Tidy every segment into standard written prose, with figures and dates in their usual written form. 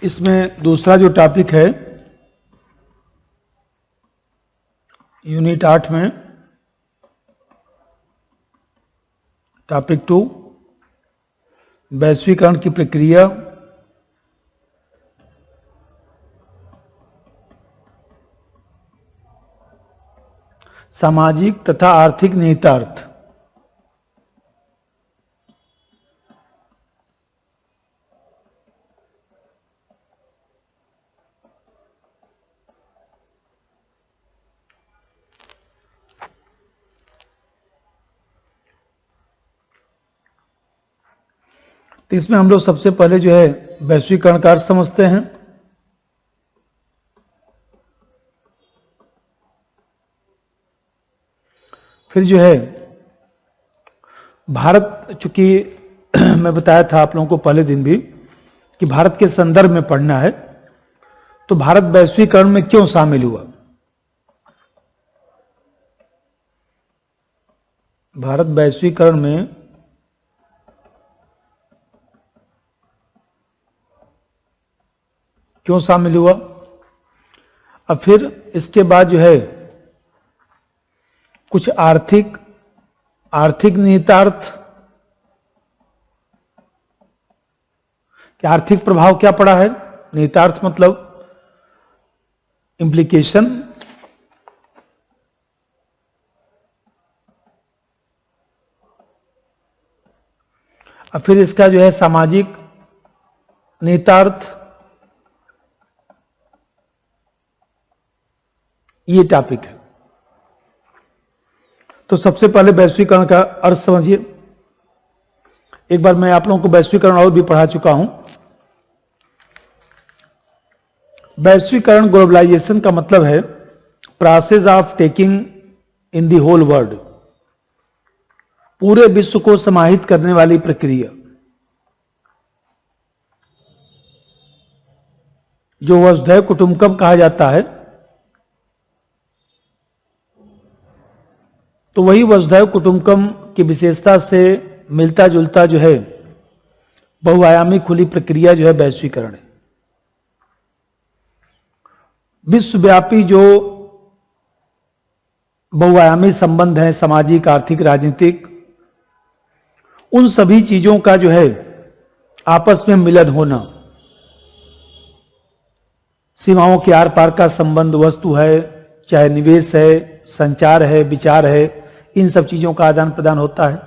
इसमें दूसरा जो टॉपिक है यूनिट 8 में टॉपिक 2 वैश्वीकरण की प्रक्रिया, सामाजिक तथा आर्थिक निहितार्थ। तो इसमें हम लोग सबसे पहले जो है वैश्वीकरण का अर्थ समझते हैं। फिर जो है भारत, चूंकि मैं बताया था आप लोगों को पहले दिन भी कि भारत के संदर्भ में पढ़ना है, तो भारत वैश्वीकरण में क्यों शामिल हुआ, भारत वैश्वीकरण में क्यों शामिल हुआ। अब फिर इसके बाद जो है कुछ आर्थिक निहितार्थ, कि आर्थिक प्रभाव क्या पड़ा है। निहितार्थ मतलब इम्प्लीकेशन। अब फिर इसका जो है सामाजिक निहितार्थ, ये टॉपिक है। तो सबसे पहले वैश्वीकरण का अर्थ समझिए। एक बार मैं आप लोगों को वैश्वीकरण और भी पढ़ा चुका हूं। वैश्वीकरण, ग्लोबलाइजेशन का मतलब है process of taking in the whole world, पूरे विश्व को समाहित करने वाली प्रक्रिया, जो वसुधैव कुटुंबकम कहा जाता है। तो वही वसुधैव कुटुंबकम की विशेषता से मिलता जुलता जो है बहुआयामी खुली प्रक्रिया जो है वैश्वीकरण है। विश्वव्यापी जो बहुआयामी संबंध है, सामाजिक, आर्थिक, राजनीतिक, उन सभी चीजों का जो है आपस में मिलन होना, सीमाओं के आर पार का संबंध, वस्तु है, चाहे निवेश है, संचार है, विचार है, इन सब चीजों का आदान प्रदान होता है।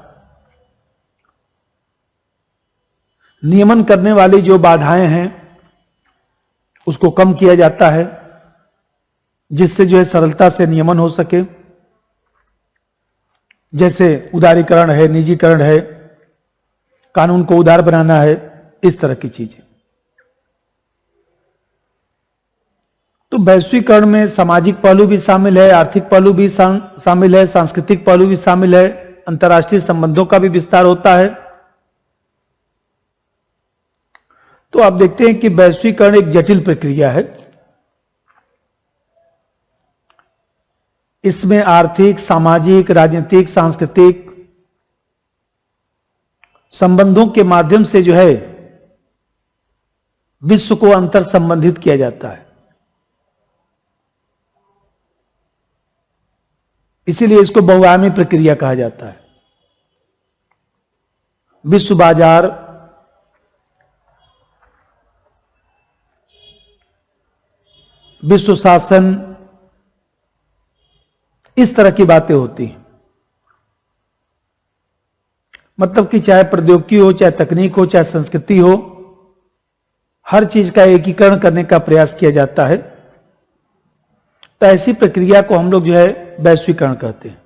नियमन करने वाली जो बाधाएं हैं उसको कम किया जाता है, जिससे जो है सरलता से नियमन हो सके। जैसे उदारीकरण है, निजीकरण है, कानून को उदार बनाना है, इस तरह की चीजें। तो वैश्वीकरण में सामाजिक पहलू भी शामिल है, आर्थिक पहलू भी शामिल है, सांस्कृतिक पहलू भी शामिल है, अंतर्राष्ट्रीय संबंधों का भी विस्तार होता है। तो आप देखते हैं कि वैश्वीकरण एक जटिल प्रक्रिया है। इसमें आर्थिक, सामाजिक, राजनीतिक, सांस्कृतिक संबंधों के माध्यम से जो है विश्व को अंतर संबंधित किया जाता है। इसीलिए इसको बहुआयामी प्रक्रिया कहा जाता है। विश्व बाजार, विश्व शासन, इस तरह की बातें होती हैं। मतलब कि चाहे प्रौद्योगिकी हो, चाहे तकनीक हो, चाहे संस्कृति हो, हर चीज का एकीकरण करने का प्रयास किया जाता है। तो ऐसी प्रक्रिया को हम लोग जो है वैश्वीकरण कहते हैं।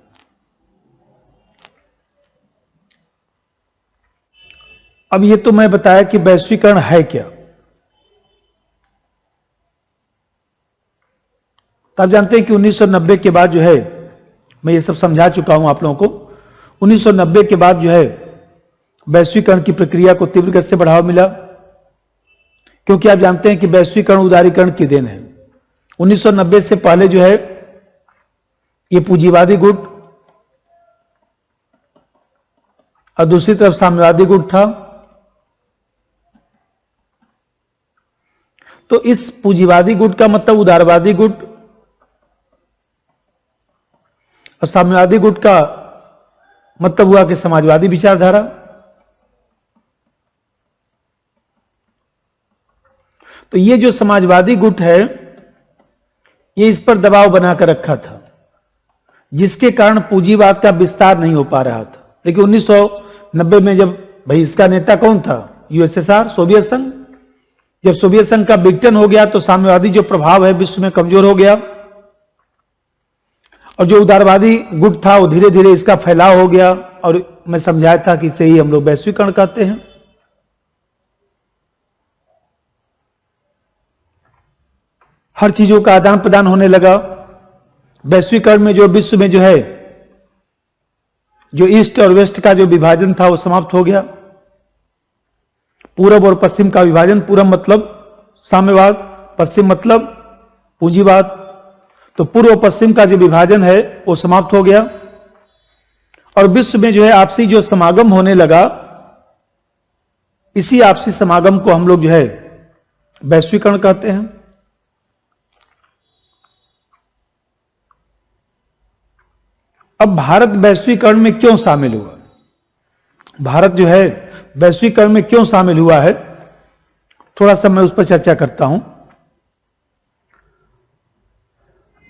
अब ये तो मैं बताया कि वैश्वीकरण है क्या। तो आप जानते हैं कि 1990 के बाद जो है, मैं ये सब समझा चुका हूं आप लोगों को, 1990 के बाद जो है वैश्वीकरण की प्रक्रिया को तीव्र गति से बढ़ावा मिला, क्योंकि आप जानते हैं कि वैश्वीकरण उदारीकरण की देन है। 1990 से पहले जो है ये पूंजीवादी गुट और दूसरी तरफ साम्यवादी गुट था। तो इस पूंजीवादी गुट का मतलब उदारवादी गुट और साम्यवादी गुट का मतलब हुआ कि समाजवादी विचारधारा। तो ये जो समाजवादी गुट है ये इस पर दबाव बनाकर रखा था, जिसके कारण पूंजीवाद का विस्तार नहीं हो पा रहा था। लेकिन 1990 में जब भाई इसका नेता कौन था, यूएसएसआर, सोवियत संघ, जब सोवियत संघ का विघटन हो गया तो साम्यवादी जो प्रभाव है विश्व में कमजोर हो गया और जो उदारवादी गुट था वो धीरे धीरे इसका फैलाव हो गया। और मैं समझाया था कि इसे ही हम लोग वैश्वीकरण कहते हैं। हर चीजों का आदान प्रदान होने लगा। वैश्वीकरण में जो विश्व में जो है जो ईस्ट और वेस्ट का जो विभाजन था वो समाप्त हो गया। पूरब और पश्चिम का विभाजन, पूरब मतलब साम्यवाद, पश्चिम मतलब पूंजीवाद, तो पूर्व और पश्चिम का जो विभाजन है वो समाप्त हो गया और विश्व में जो है आपसी जो समागम होने लगा, इसी आपसी समागम को हम लोग जो है वैश्वीकरण कहते हैं। अब भारत वैश्वीकरण में क्यों शामिल हुआ, भारत जो है वैश्वीकरण में क्यों शामिल हुआ है, थोड़ा सा मैं उस पर चर्चा करता हूं।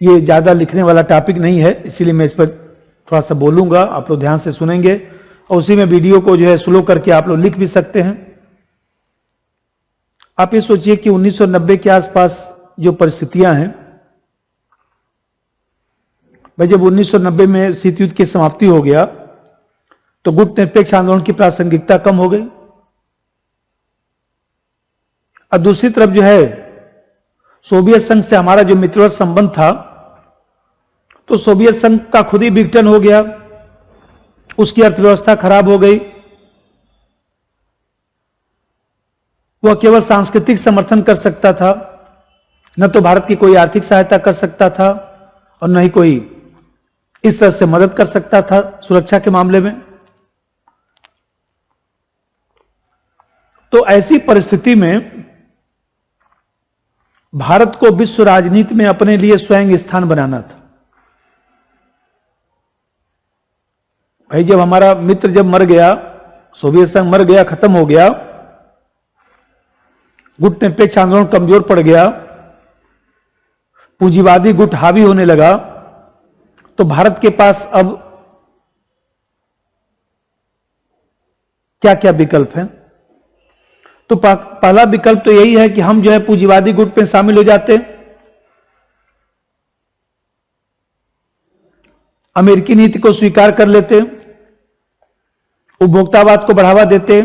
ये ज्यादा लिखने वाला टॉपिक नहीं है, इसीलिए मैं इस पर थोड़ा सा बोलूंगा, आप लोग ध्यान से सुनेंगे और उसी में वीडियो को जो है स्लो करके आप लोग लिख भी सकते हैं। आप ये सोचिए कि 1990 के आसपास जो परिस्थितियां हैं, भाई जब 1990 में शीत युद्ध की समाप्ति हो गया तो गुट निरपेक्ष आंदोलन की प्रासंगिकता कम हो गई और दूसरी तरफ जो है सोवियत संघ से हमारा जो मित्रवत संबंध था, तो सोवियत संघ का खुद ही विघटन हो गया, उसकी अर्थव्यवस्था खराब हो गई, वह केवल सांस्कृतिक समर्थन कर सकता था, न तो भारत की कोई आर्थिक सहायता कर सकता था और न ही कोई इस तरह से मदद कर सकता था सुरक्षा के मामले में। तो ऐसी परिस्थिति में भारत को विश्व राजनीति में अपने लिए स्वयं स्थान बनाना था। भाई जब हमारा मित्र जब मर गया, सोवियत संघ मर गया, खत्म हो गया, गुट निरपेक्ष आंदोलन कमजोर पड़ गया, पूंजीवादी गुट हावी होने लगा, तो भारत के पास अब क्या क्या विकल्प हैं। तो पहला विकल्प तो यही है कि हम जो है पूंजीवादी गुट में शामिल हो जाते, अमेरिकी नीति को स्वीकार कर लेते, उपभोक्तावाद को बढ़ावा देते,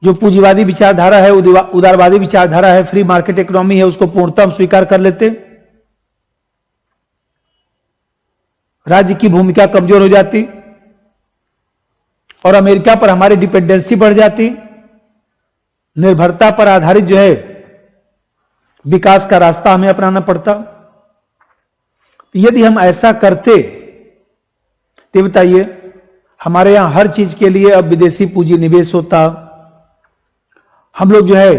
जो पूंजीवादी विचारधारा है, उदारवादी विचारधारा है, फ्री मार्केट इकोनॉमी है, उसको पूर्णतः स्वीकार कर लेते, राज्य की भूमिका कमजोर हो जाती और अमेरिका पर हमारी डिपेंडेंसी बढ़ जाती, निर्भरता पर आधारित जो है विकास का रास्ता हमें अपनाना पड़ता। यदि हम ऐसा करते तो बताइए, हमारे यहां हर चीज के लिए अब विदेशी पूंजी निवेश होता, हम लोग जो है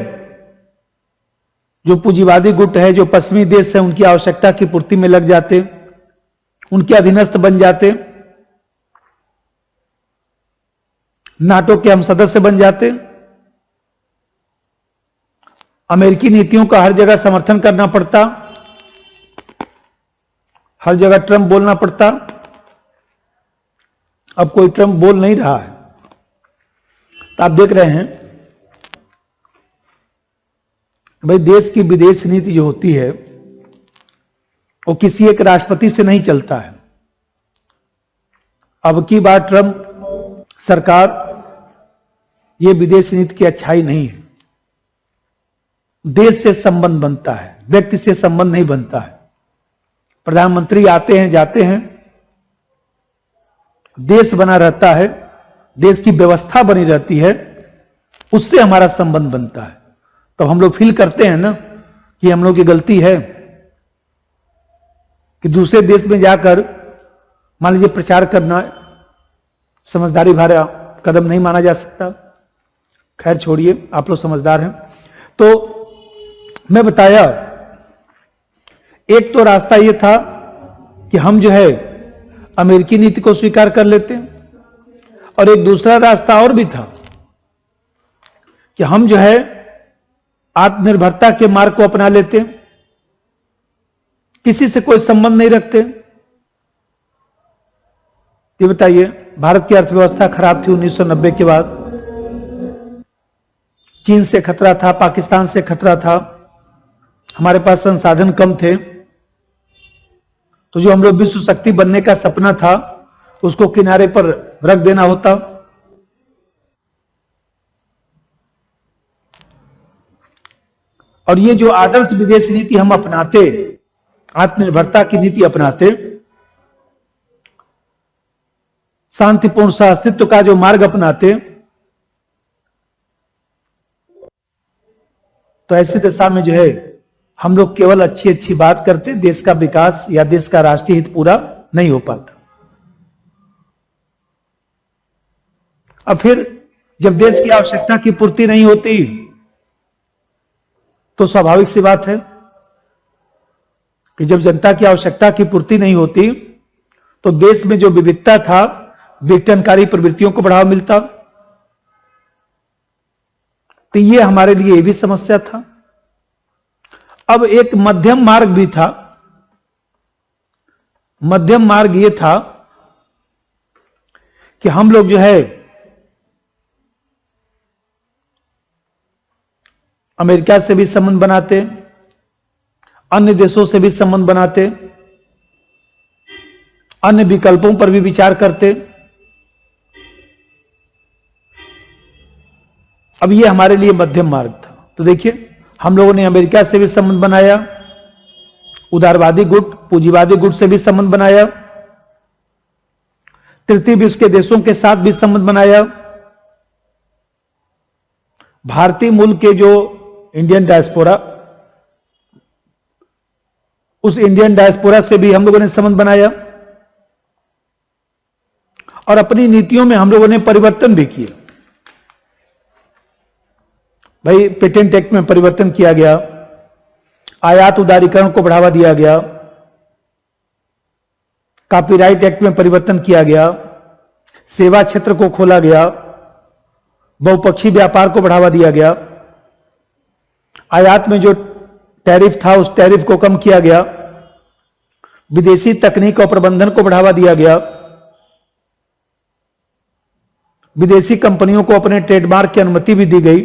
जो पूंजीवादी गुट है, जो पश्चिमी देश है, उनकी आवश्यकता की पूर्ति में लग जाते, उनके अधीनस्थ बन जाते, नाटो के हम सदस्य बन जाते, अमेरिकी नीतियों का हर जगह समर्थन करना पड़ता, हर जगह ट्रंप बोलना पड़ता। अब कोई ट्रंप बोल नहीं रहा है, तो आप देख रहे हैं भाई देश की विदेश नीति जो होती है वो किसी एक राष्ट्रपति से नहीं चलता है। अब की बार ट्रंप सरकार ये विदेश नीति की अच्छाई नहीं है, देश से संबंध बनता है, व्यक्ति से संबंध नहीं बनता है। प्रधानमंत्री आते हैं जाते हैं, देश बना रहता है, देश की व्यवस्था बनी रहती है, उससे हमारा संबंध बनता है। तो हम लोग फील करते हैं ना कि हम लोग की गलती है कि दूसरे देश में जाकर मान लीजिए प्रचार करना समझदारी भरा कदम नहीं माना जा सकता। खैर छोड़िए, आप लोग समझदार हैं। तो मैं बताया, एक तो रास्ता यह था कि हम जो है अमेरिकी नीति को स्वीकार कर लेते, और एक दूसरा रास्ता और भी था कि हम जो है आत्मनिर्भरता के मार्ग को अपना लेते, किसी से कोई संबंध नहीं रखते। ये बताइए, भारत की अर्थव्यवस्था खराब थी 1990 के बाद, चीन से खतरा था, पाकिस्तान से खतरा था, हमारे पास संसाधन कम थे, तो जो हम लोग विश्व शक्ति बनने का सपना था उसको किनारे पर रख देना होता। और ये जो आदर्श विदेश नीति हम अपनाते, आत्मनिर्भरता की नीति अपनाते, शांतिपूर्ण सहअस्तित्व का जो मार्ग अपनाते, तो ऐसी दशा में जो है हम लोग केवल अच्छी अच्छी बात करते, देश का विकास या देश का राष्ट्रीय हित पूरा नहीं हो पाता। अब फिर जब देश की आवश्यकता की पूर्ति नहीं होती तो स्वाभाविक सी बात है कि जब जनता की आवश्यकता की पूर्ति नहीं होती तो देश में जो विविधता था, विघटनकारी प्रवृत्तियों को बढ़ावा मिलता। तो ये हमारे लिए भी समस्या था। अब एक मध्यम मार्ग भी था। मध्यम मार्ग ये था कि हम लोग जो है अमेरिका से भी संबंध बनाते, अन्य देशों से भी संबंध बनाते, अन्य विकल्पों पर भी विचार करते। अब ये हमारे लिए मध्यम मार्ग था। तो देखिए, हम लोगों ने अमेरिका से भी संबंध बनाया, उदारवादी गुट, पूंजीवादी गुट से भी संबंध बनाया, तृतीय विश्व के देशों के साथ भी संबंध बनाया, भारतीय मूल के जो इंडियन डायस्पोरा, उस इंडियन डायस्पोरा से भी हम लोगों ने संबंध बनाया, और अपनी नीतियों में हम लोगों ने परिवर्तन भी किए। भाई, पेटेंट एक्ट में परिवर्तन किया गया, आयात उदारीकरण को बढ़ावा दिया गया, कॉपीराइट एक्ट में परिवर्तन किया गया, सेवा क्षेत्र को खोला गया, बहुपक्षीय व्यापार को बढ़ावा दिया गया, आयात में जो टैरिफ था उस टैरिफ को कम किया गया, विदेशी तकनीक और प्रबंधन को बढ़ावा दिया गया, विदेशी कंपनियों को अपने ट्रेडमार्क की अनुमति भी दी गई।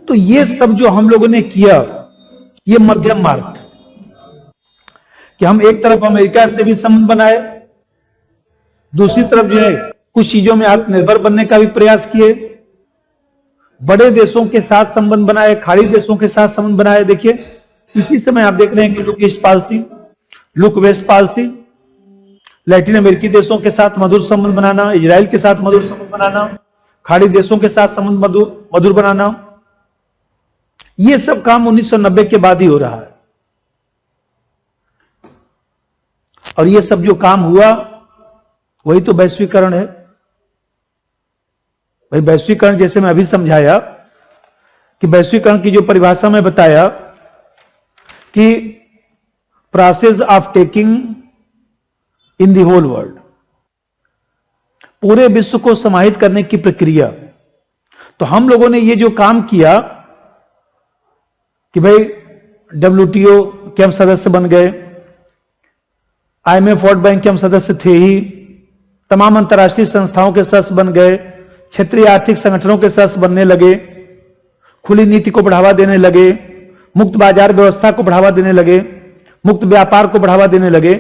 तो ये सब जो हम लोगों ने किया, ये मध्यम मार्ग था कि हम एक तरफ अमेरिका से भी संबंध बनाए, दूसरी तरफ जो है कुछ चीजों में आत्मनिर्भर बनने का भी प्रयास किए, बड़े देशों के साथ संबंध बनाए, खाड़ी देशों के साथ संबंध बनाए। देखिए, इसी समय आप देख रहे हैं कि look east policy, look west policy, लैटिन अमेरिकी देशों के साथ मधुर संबंध बनाना, इजराइल के साथ मधुर संबंध बनाना, खाड़ी देशों के साथ संबंध मधुर बनाना, ये सब काम 1990 के बाद ही हो रहा है। और ये सब जो काम हुआ वही तो वैश्वीकरण है। भाई, वैश्वीकरण जैसे मैं अभी समझाया कि वैश्वीकरण की जो परिभाषा में बताया कि process of taking in the whole world, पूरे विश्व को समाहित करने की प्रक्रिया। तो हम लोगों ने ये जो काम किया कि भाई WTO के हम सदस्य बन गए, IMF वर्ल्ड बैंक के हम सदस्य थे ही, तमाम अंतर्राष्ट्रीय संस्थाओं के सदस्य बन गए, क्षेत्रीय आर्थिक संगठनों के सदस्य बनने लगे, खुली नीति को बढ़ावा देने लगे, मुक्त बाजार व्यवस्था को बढ़ावा देने लगे, मुक्त व्यापार को बढ़ावा देने लगे।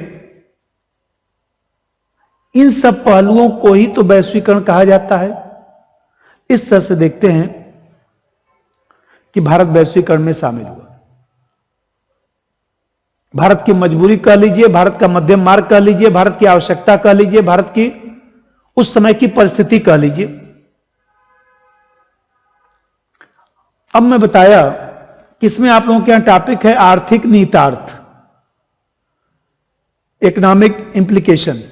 इन सब पहलुओं को ही तो वैश्वीकरण कहा जाता है। इस तरह से देखते हैं कि भारत वैश्वीकरण में शामिल हुआ। भारत की मजबूरी कह लीजिए, भारत का मध्यम मार्ग कह लीजिए, भारत की आवश्यकता कह लीजिए, भारत की उस समय की परिस्थिति कह लीजिए। अब मैं बताया कि इसमें आप लोगों के यहां टॉपिक है आर्थिक निहितार्थ, इकोनॉमिक इंप्लीकेशन।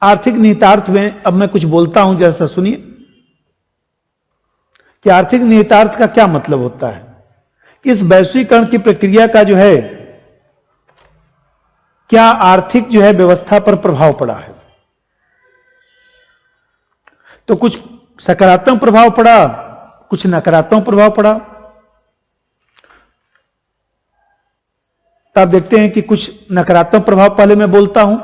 आर्थिक निहितार्थ में अब मैं कुछ बोलता हूं, जैसा सुनिए कि आर्थिक निहितार्थ का क्या मतलब होता है। इस वैश्वीकरण की प्रक्रिया का जो है क्या आर्थिक जो है व्यवस्था पर प्रभाव पड़ा है। तो कुछ सकारात्मक प्रभाव पड़ा, कुछ नकारात्मक प्रभाव पड़ा। तो आप देखते हैं कि कुछ नकारात्मक प्रभाव पहले मैं बोलता हूं,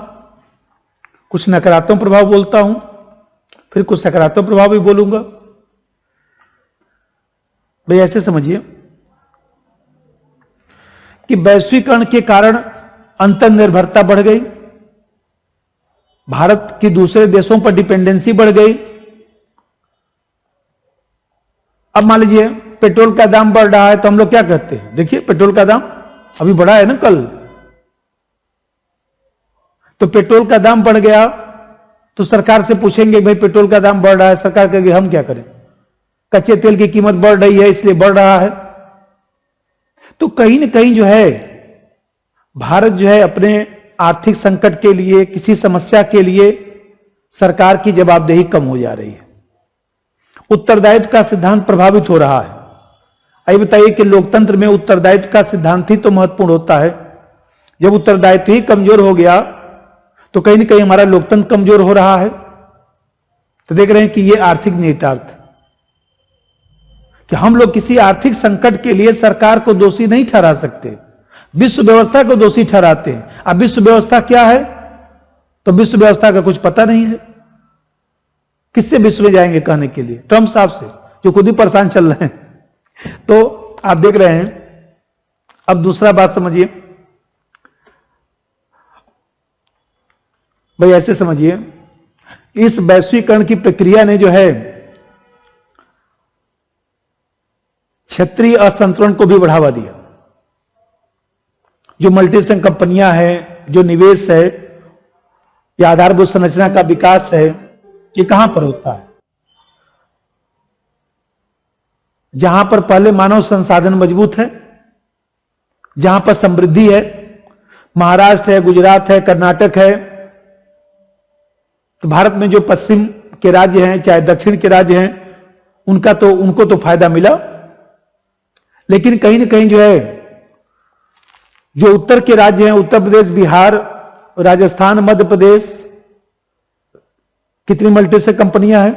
कुछ नकारात्मक प्रभाव बोलता हूं, फिर कुछ सकारात्मक प्रभाव भी बोलूंगा। भाई ऐसे समझिए कि वैश्वीकरण के कारण अंतर्निर्भरता बढ़ गई, भारत की दूसरे देशों पर डिपेंडेंसी बढ़ गई। अब मान लीजिए पेट्रोल का दाम बढ़ रहा है तो हम लोग क्या कहते हैं, देखिए पेट्रोल का दाम अभी बढ़ा है ना कल, तो पेट्रोल का दाम बढ़ गया तो सरकार से पूछेंगे भाई पेट्रोल का दाम बढ़ रहा है, सरकार कहेगी हम क्या करें, कच्चे तेल की कीमत बढ़ रही है इसलिए बढ़ रहा है। तो कहीं ना कहीं जो है भारत जो है अपने आर्थिक संकट के लिए, किसी समस्या के लिए सरकार की जवाबदेही कम हो जा रही है, उत्तरदायित्व का सिद्धांत प्रभावित हो रहा है। आइए बताइए कि लोकतंत्र में उत्तरदायित्व का सिद्धांत ही तो महत्वपूर्ण होता है। जब उत्तरदायित्व ही कमजोर हो गया तो कहीं ना कहीं हमारा लोकतंत्र कमजोर हो रहा है। तो देख रहे हैं कि यह आर्थिक निहितार्थ कि हम लोग किसी आर्थिक संकट के लिए सरकार को दोषी नहीं ठहरा सकते, विश्व व्यवस्था को दोषी ठहराते हैं। अब विश्व व्यवस्था क्या है, तो विश्व व्यवस्था का कुछ पता नहीं है। किससे विश्व में जाएंगे कहने के लिए, ट्रंप साहब से जो खुद ही परेशान चल रहे हैं। तो आप देख रहे हैं। अब दूसरा बात समझिए, भाई ऐसे समझिए इस वैश्वीकरण की प्रक्रिया ने जो है क्षेत्रीय असंतुलन को भी बढ़ावा दिया। जो मल्टीनेशनल कंपनियां हैं, जो निवेश है या आधारभूत संरचना का विकास है, ये कहां पर होता है, जहां पर पहले मानव संसाधन मजबूत है, जहां पर समृद्धि है, महाराष्ट्र है, गुजरात है, कर्नाटक है। तो भारत में जो पश्चिम के राज्य हैं चाहे दक्षिण के राज्य हैं उनको तो फायदा मिला, लेकिन कहीं ना कहीं जो है जो उत्तर के राज्य हैं, उत्तर प्रदेश, बिहार, राजस्थान, मध्य प्रदेश, कितनी मल्टीनेशनल कंपनियां हैं।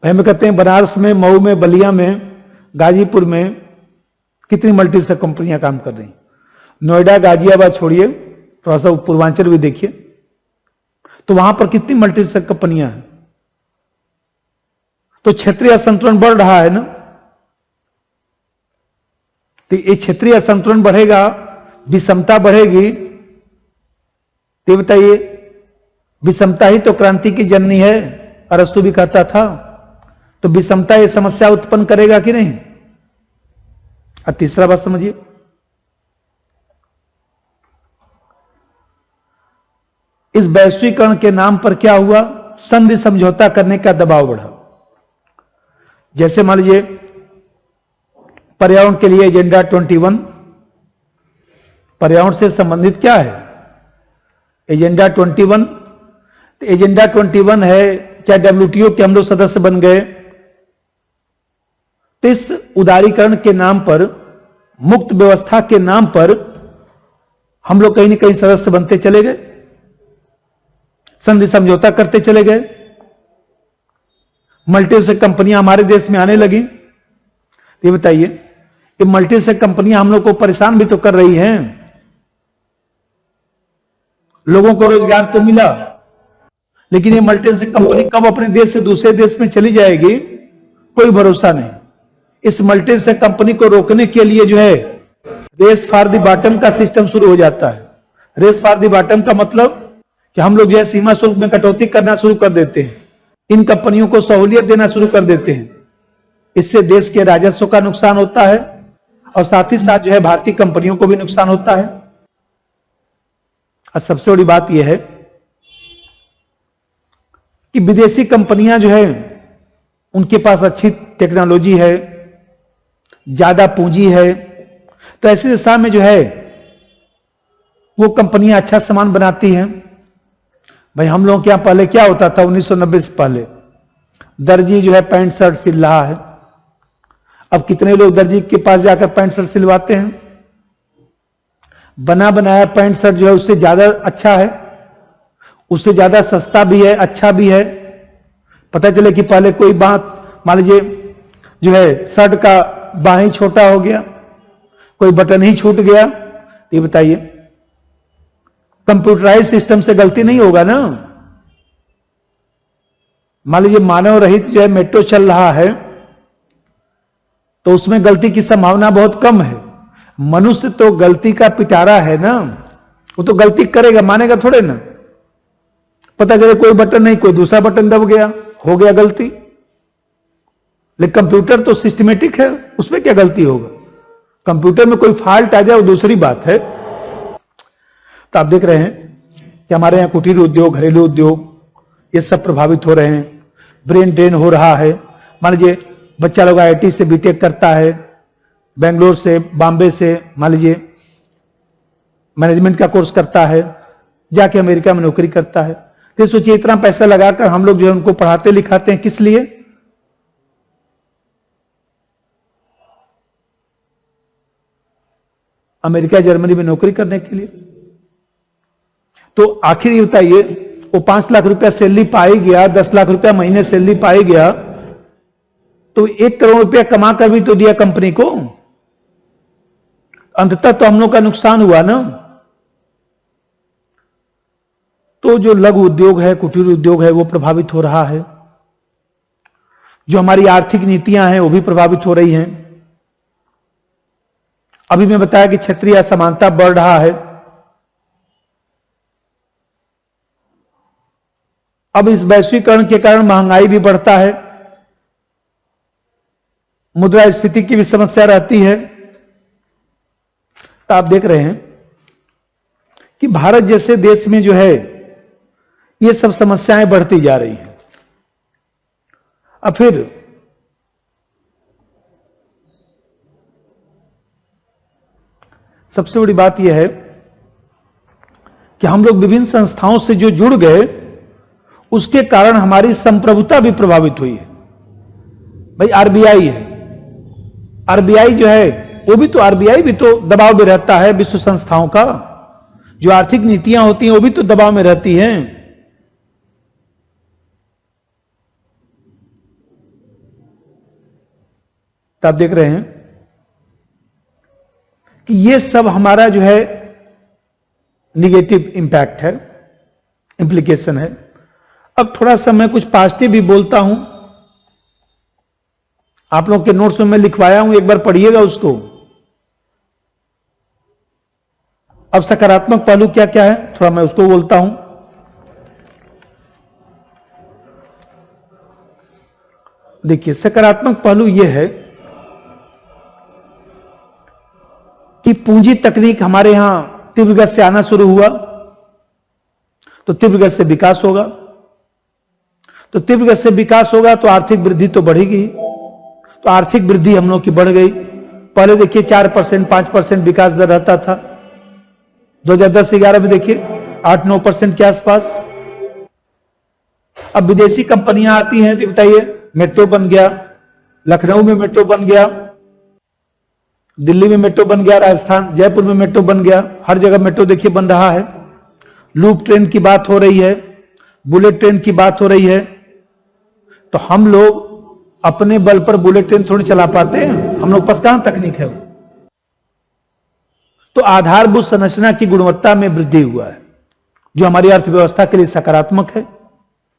हमें कहते हैं बनारस में, मऊ में, बलिया में, गाजीपुर में कितनी मल्टीनेशनल कंपनियां काम कर रही हैं। नोएडा, गाजियाबाद छोड़िए, थोड़ा सा पूर्वांचल भी देखिए, तो वहां पर कितनी मल्टीनेशनल कंपनियां हैं। तो क्षेत्रीय असंतुलन बढ़ रहा है ना। तो ये क्षेत्रीय असंतुलन बढ़ेगा, विषमता बढ़ेगी। तो बताइए विषमता ही तो क्रांति की जननी है, अरस्तु भी कहता था। तो विषमता ये समस्या उत्पन्न करेगा कि नहीं। और तीसरा बात समझिए, इस वैश्वीकरण के नाम पर क्या हुआ, संधि समझौता करने का दबाव बढ़ा। जैसे मान लीजिए पर्यावरण के लिए एजेंडा 21, पर्यावरण से संबंधित क्या है एजेंडा 21। तो एजेंडा 21 है, क्या WTO के हम लोग सदस्य बन गए। तो इस उदारीकरण के नाम पर, मुक्त व्यवस्था के नाम पर हम लोग कहीं ना कहीं सदस्य बनते चले गए, संधि समझौता करते चले गए, मल्टीनेशनल कंपनियां हमारे देश में आने लगी। ये बताइए ये मल्टीनेशनल कंपनियां हम लोग को परेशान भी तो कर रही हैं। लोगों को रोजगार तो मिला, लेकिन ये मल्टीनेशनल कंपनी कब अपने देश से दूसरे देश में चली जाएगी कोई भरोसा नहीं। इस मल्टीनेशनल कंपनी को रोकने के लिए जो है रेस फॉर द बॉटम का सिस्टम शुरू हो जाता है। रेस फॉर द बॉटम का मतलब कि हम लोग जो है सीमा शुल्क में कटौती करना शुरू कर देते हैं, इन कंपनियों को सहूलियत देना शुरू कर देते हैं। इससे देश के राजस्व का नुकसान होता है और साथ ही साथ जो है भारतीय कंपनियों को भी नुकसान होता है। और सबसे बड़ी बात यह है कि विदेशी कंपनियां जो है उनके पास अच्छी टेक्नोलॉजी है, ज्यादा पूंजी है। तो ऐसी दिशा में जो है वो कंपनियां अच्छा सामान बनाती हैं। भाई हम लोगों के यहां पहले क्या होता था 1990 से पहले, दर्जी जो है पैंट शर्ट सिल रहा है। अब कितने लोग दर्जी के पास जाकर पैंट शर्ट सिलवाते हैं? बना बनाया पैंट शर्ट जो है उससे ज्यादा अच्छा है, उससे ज्यादा सस्ता भी है, अच्छा भी है। पता चले कि पहले कोई बात, मान लीजिए जो है शर्ट का बाह ही छोटा हो गया, कोई बटन ही छूट गया, ये बताइए कंप्यूटराइज सिस्टम से गलती नहीं होगा ना? मान लीजिए मानव रहित जो है मेट्रो चल रहा है तो उसमें गलती की संभावना बहुत कम है। मनुष्य तो गलती का पिटारा है ना, वो तो गलती करेगा, मानेगा थोड़े ना। पता चले कोई बटन नहीं, कोई दूसरा बटन दब गया, हो गया गलती। लेकिन कंप्यूटर तो सिस्टमेटिक है, उसमें क्या गलती होगा? कंप्यूटर में कोई फॉल्ट आ जाए वो दूसरी बात है। तो आप देख रहे हैं कि हमारे यहां कुटीर उद्योग, घरेलू उद्योग, ये सब प्रभावित हो रहे हैं। ब्रेन ड्रेन हो रहा है। मान लीजिए बच्चा लोग IIT से बीटेक करता है, बेंगलोर से, बॉम्बे से, मान लीजिए मैनेजमेंट का कोर्स करता है, जाके अमेरिका में नौकरी करता है। फिर सोचिए इतना पैसा लगाकर हम लोग जो है उनको पढ़ाते लिखाते हैं, किस लिए? अमेरिका जर्मनी में नौकरी करने के लिए। तो आखिर ये बताइए, वो 5 लाख रुपया सैलरी पाई गया, 10 लाख रुपया महीने सैलरी पाई गया, तो 1 करोड़ रुपया कमा कर भी तो दिया कंपनी को। अंततः तो हम लोग का नुकसान हुआ ना। तो जो लघु उद्योग है, कुटीर उद्योग है, वो प्रभावित हो रहा है। जो हमारी आर्थिक नीतियां हैं वो भी प्रभावित हो रही हैं। अभी मैं बताया कि क्षेत्रीय असमानता बढ़ रहा है। अब इस वैश्वीकरण के कारण महंगाई भी बढ़ता है, मुद्रास्फीति की भी समस्या रहती है। तो आप देख रहे हैं कि भारत जैसे देश में जो है ये सब समस्याएं बढ़ती जा रही हैं। अब फिर सबसे बड़ी बात यह है कि हम लोग विभिन्न संस्थाओं से जो जुड़ गए, उसके कारण हमारी संप्रभुता भी प्रभावित हुई है। भाई RBI है, RBI जो है वो भी तो, RBI भी तो दबाव में रहता है विश्व संस्थाओं का। जो आर्थिक नीतियां होती हैं वो भी तो दबाव में रहती हैं। तो आप देख रहे हैं कि ये सब हमारा जो है निगेटिव इंपैक्ट है, इंप्लीकेशन है। अब थोड़ा सा मैं कुछ पॉजिटिव भी बोलता हूं, आप लोग के नोट्स में मैं लिखवाया हूं, एक बार पढ़िएगा उसको। अब सकारात्मक पहलू क्या क्या है, थोड़ा मैं उसको बोलता हूं। देखिए सकारात्मक पहलू यह है कि पूंजी तकनीक हमारे यहां तीव्र गति से आना शुरू हुआ, तो तीव्र गति से विकास होगा। तो तीव्र गति से विकास होगा तो आर्थिक वृद्धि तो बढ़ेगी। तो आर्थिक वृद्धि हम लोग की बढ़ गई। पहले देखिए 4% 5% विकास दर रहता था, 2010-11 में देखिए 8-9% के आसपास। अब विदेशी कंपनियां आती हैं तो बताइए, मेट्रो बन गया, लखनऊ में मेट्रो बन गया, दिल्ली में मेट्रो बन गया, राजस्थान जयपुर में मेट्रो बन गया, हर जगह मेट्रो देखिए बन रहा है। लूप ट्रेन की बात हो रही है, बुलेट ट्रेन की बात हो रही है। तो हम लोग अपने बल पर बुलेट ट्रेन थोड़ी चला पाते हैं, हम लोग पास कहां तकनीक है। तो आधारभूत संरचना की गुणवत्ता में वृद्धि हुआ है, जो हमारी अर्थव्यवस्था के लिए सकारात्मक है।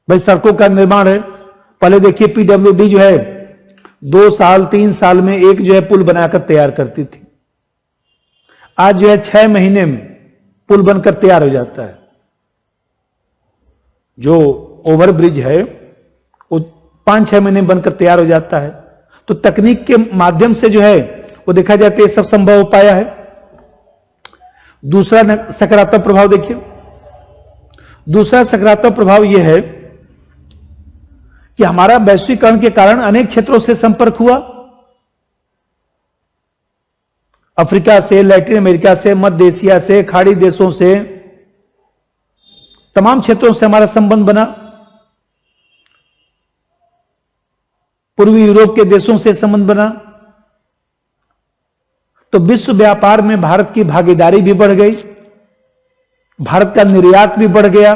भाई सड़कों का निर्माण है, पहले देखिए PWD जो है 2 साल 3 साल में एक जो है पुल बनाकर तैयार करती थी, आज जो है 6 महीने में पुल बनकर तैयार हो जाता है। जो ओवरब्रिज है वो 5-6 महीने बनकर तैयार हो जाता है। तो तकनीक के माध्यम से जो है वो देखा जाता है, सब संभव हो पाया है। दूसरा सकारात्मक प्रभाव देखिए, दूसरा सकारात्मक प्रभाव यह है कि हमारा वैश्वीकरण के कारण अनेक क्षेत्रों से संपर्क हुआ। अफ्रीका से, लैटिन अमेरिका से, मध्य एशिया से, खाड़ी देशों से, तमाम क्षेत्रों से हमारा संबंध बना। पूर्वी यूरोप के देशों से संबंध बना, तो विश्व व्यापार में भारत की भागीदारी भी बढ़ गई, भारत का निर्यात भी बढ़ गया।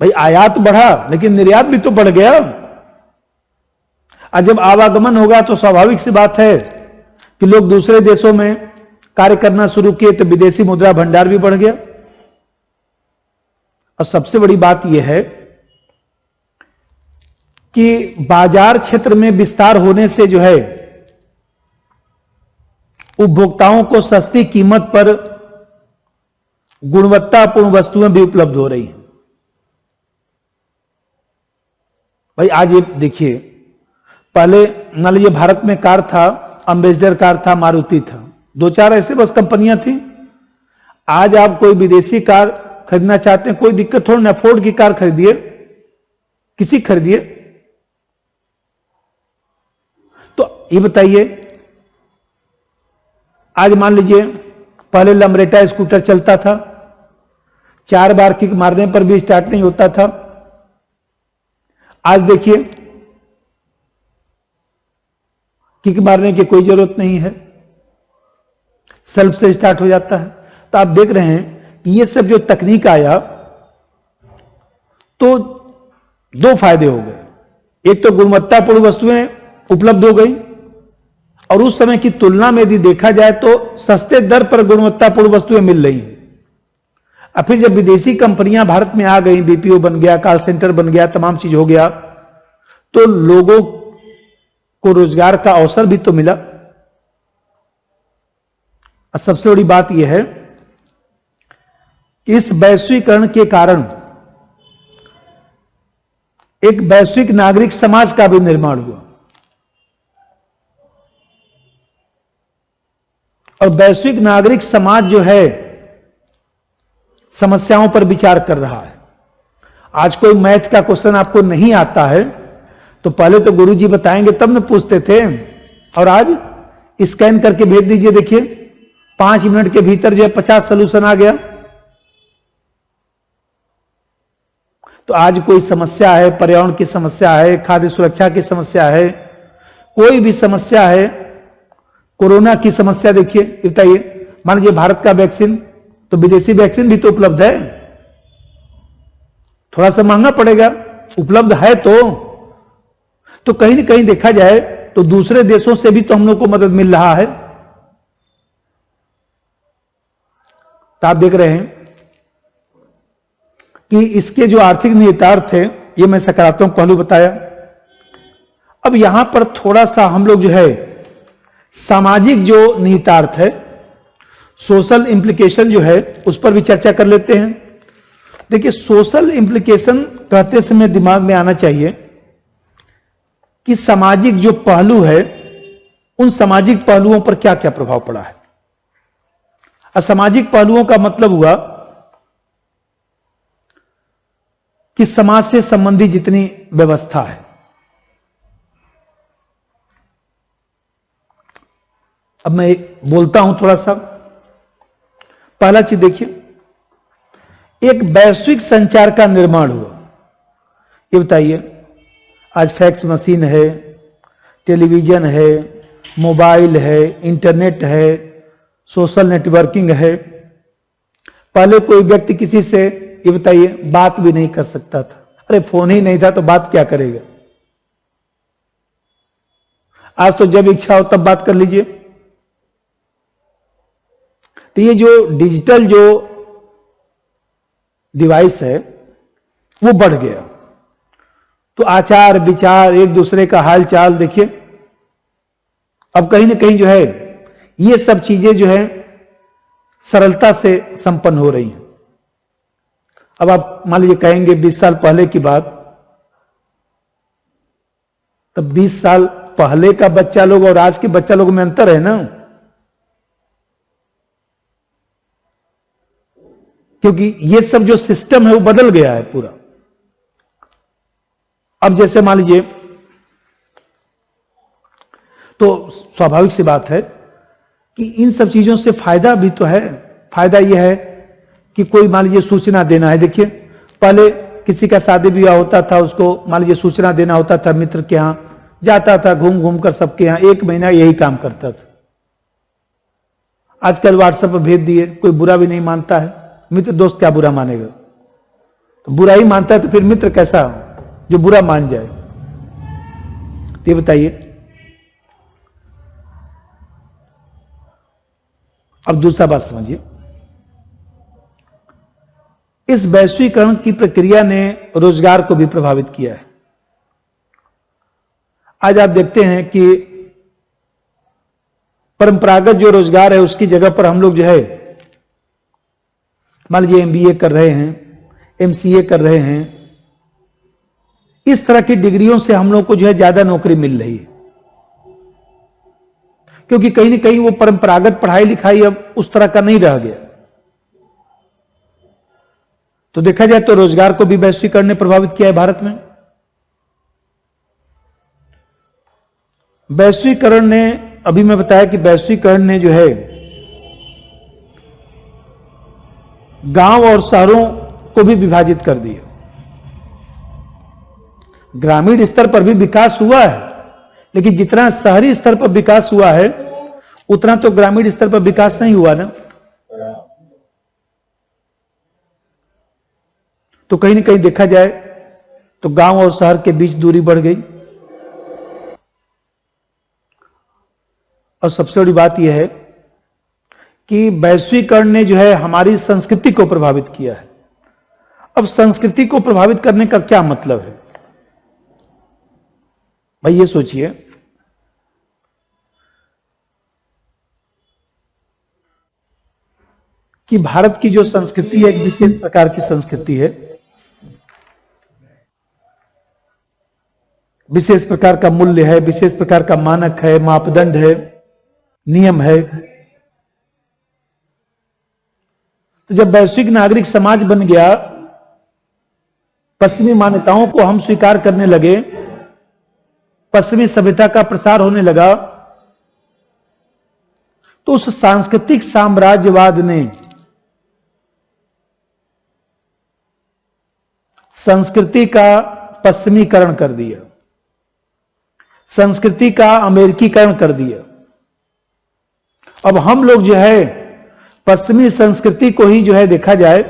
भाई आयात बढ़ा लेकिन निर्यात भी तो बढ़ गया। और जब आवागमन होगा तो स्वाभाविक सी बात है कि लोग दूसरे देशों में कार्य करना शुरू किए, तो विदेशी मुद्रा भंडार भी बढ़ गया। और सबसे बड़ी बात यह है कि बाजार क्षेत्र में विस्तार होने से जो है उपभोक्ताओं को सस्ती कीमत पर गुणवत्तापूर्ण वस्तुएं भी उपलब्ध हो रही हैं। भाई आज ये देखिए, पहले मान लीजिए भारत में कार था, अम्बेसडर कार था, मारुति था, 2-4 ऐसे बस कंपनियां थी। आज आप कोई विदेशी कार खरीदना चाहते हैं, कोई दिक्कत थोड़ा ना, फोर्ड की कार खरीदिए, किसी खरीदिए। तो ये बताइए, आज मान लीजिए पहले लमरेटा स्कूटर चलता था, 4 बार किक मारने पर भी स्टार्ट नहीं होता था। आज देखिए किक मारने की कोई जरूरत नहीं है, सेल्फ से स्टार्ट हो जाता है। तो आप देख रहे हैं कि ये सब जो तकनीक आया तो 2 फायदे हो गए। एक तो गुणवत्तापूर्ण वस्तुएं उपलब्ध हो गई, और उस समय की तुलना में यदि देखा जाए तो सस्ते दर पर गुणवत्तापूर्ण वस्तुएं मिल रही हैं। और फिर जब विदेशी कंपनियां भारत में आ गई, बीपीओ बन गया, कॉल सेंटर बन गया, तमाम चीज हो गया, तो लोगों को रोजगार का अवसर भी तो मिला। और सबसे बड़ी बात यह है कि इस वैश्वीकरण के कारण एक वैश्विक नागरिक समाज का भी निर्माण हुआ, और वैश्विक नागरिक समाज जो है समस्याओं पर विचार कर रहा है। आज कोई मैथ का क्वेश्चन आपको नहीं आता है तो पहले तो गुरुजी बताएंगे तब न पूछते थे, और आज स्कैन करके भेज दीजिए, देखिए 5 मिनट के भीतर जो है 50 सॉल्यूशन आ गया। तो आज कोई समस्या है, पर्यावरण की समस्या है, खाद्य सुरक्षा की समस्या है, कोई भी समस्या है, कोरोना की समस्या देखिए, बताइए, मान लीजिए भारत का वैक्सीन, तो विदेशी वैक्सीन भी तो उपलब्ध है, थोड़ा सा महंगा पड़ेगा, उपलब्ध है। तो कहीं ना कहीं देखा जाए तो दूसरे देशों से भी तो हम लोग को मदद मिल रहा है। तो आप देख रहे हैं कि इसके जो आर्थिक निहितार्थ थे, ये मैं सकारात्मक पहलू बताया। अब यहां पर थोड़ा सा हम लोग जो है सामाजिक जो निहितार्थ है, सोशल इंप्लीकेशन जो है, उस पर भी चर्चा कर लेते हैं। देखिए, सोशल इंप्लीकेशन कहते समय दिमाग में आना चाहिए कि सामाजिक जो पहलू है, उन सामाजिक पहलुओं पर क्या क्या प्रभाव पड़ा है। असामाजिक पहलुओं का मतलब हुआ कि समाज से संबंधी जितनी व्यवस्था है, अब मैं बोलता हूं थोड़ा सा। पहला चीज देखिए, एक वैश्विक संचार का निर्माण हुआ। ये बताइए, आज फैक्स मशीन है, टेलीविजन है, मोबाइल है, इंटरनेट है, सोशल नेटवर्किंग है। पहले कोई व्यक्ति किसी से, ये बताइए, बात भी नहीं कर सकता था। अरे फोन ही नहीं था तो बात क्या करेगा। आज तो जब इच्छा हो तब बात कर लीजिए। तो ये जो डिजिटल जो डिवाइस है वो बढ़ गया, तो आचार विचार, एक दूसरे का हाल चाल देखिए, अब कहीं ना कहीं जो है ये सब चीजें जो है सरलता से संपन्न हो रही हैं। अब आप मान लीजिए कहेंगे 20 साल पहले की बात, तब 20 साल पहले का बच्चा लोग और आज के बच्चा लोग में अंतर है ना, क्योंकि ये सब जो सिस्टम है वो बदल गया है पूरा। अब जैसे मान लीजिए, तो स्वाभाविक सी बात है कि इन सब चीजों से फायदा भी तो है। फायदा यह है कि कोई मान लीजिए सूचना देना है, देखिए पहले किसी का शादी ब्याह होता था, उसको मान लीजिए सूचना देना होता था, मित्र के यहां जाता था, घूम घूम कर सबके यहां 1 महीना यही काम करता था। आजकल व्हाट्सएप पर भेज दिए, कोई बुरा भी नहीं मानता है। मित्र दोस्त क्या बुरा मानेगा? तो बुरा ही मानता है तो फिर मित्र कैसा जो बुरा मान जाए? ये बताइए। अब दूसरा बात समझिए, इस वैश्वीकरण की प्रक्रिया ने रोजगार को भी प्रभावित किया है। आज आप देखते हैं कि परंपरागत जो रोजगार है उसकी जगह पर हम लोग जो है, मान लीजिए एमबीए कर रहे हैं, एमसीए कर रहे हैं, इस तरह की डिग्रियों से हम लोग को जो है ज्यादा नौकरी मिल रही है, क्योंकि कहीं ना कहीं वो परंपरागत पढ़ाई लिखाई अब उस तरह का नहीं रह गया। तो देखा जाए तो रोजगार को भी वैश्वीकरण ने प्रभावित किया है भारत में। वैश्वीकरण ने, अभी मैं बताया कि वैश्वीकरण ने जो है गांव और शहरों को भी विभाजित कर दिया। ग्रामीण स्तर पर भी विकास हुआ है, लेकिन जितना शहरी स्तर पर विकास हुआ है उतना तो ग्रामीण स्तर पर विकास नहीं हुआ ना। तो कहीं ना कहीं देखा जाए तो गांव और शहर के बीच दूरी बढ़ गई। और सबसे बड़ी बात यह है कि वैश्वीकरण ने जो है हमारी संस्कृति को प्रभावित किया है। अब संस्कृति को प्रभावित करने का क्या मतलब है भाई? ये सोचिए कि भारत की जो संस्कृति है एक विशेष प्रकार की संस्कृति है, विशेष प्रकार का मूल्य है, विशेष प्रकार का मानक है, मापदंड है, नियम है। तो जब वैश्विक नागरिक समाज बन गया, पश्चिमी मान्यताओं को हम स्वीकार करने लगे, पश्चिमी सभ्यता का प्रसार होने लगा, तो उस सांस्कृतिक साम्राज्यवाद ने संस्कृति का पश्चिमीकरण कर दिया, संस्कृति का अमेरिकीकरण कर दिया। अब हम लोग जो है पश्चिमी संस्कृति को ही जो है देखा जाए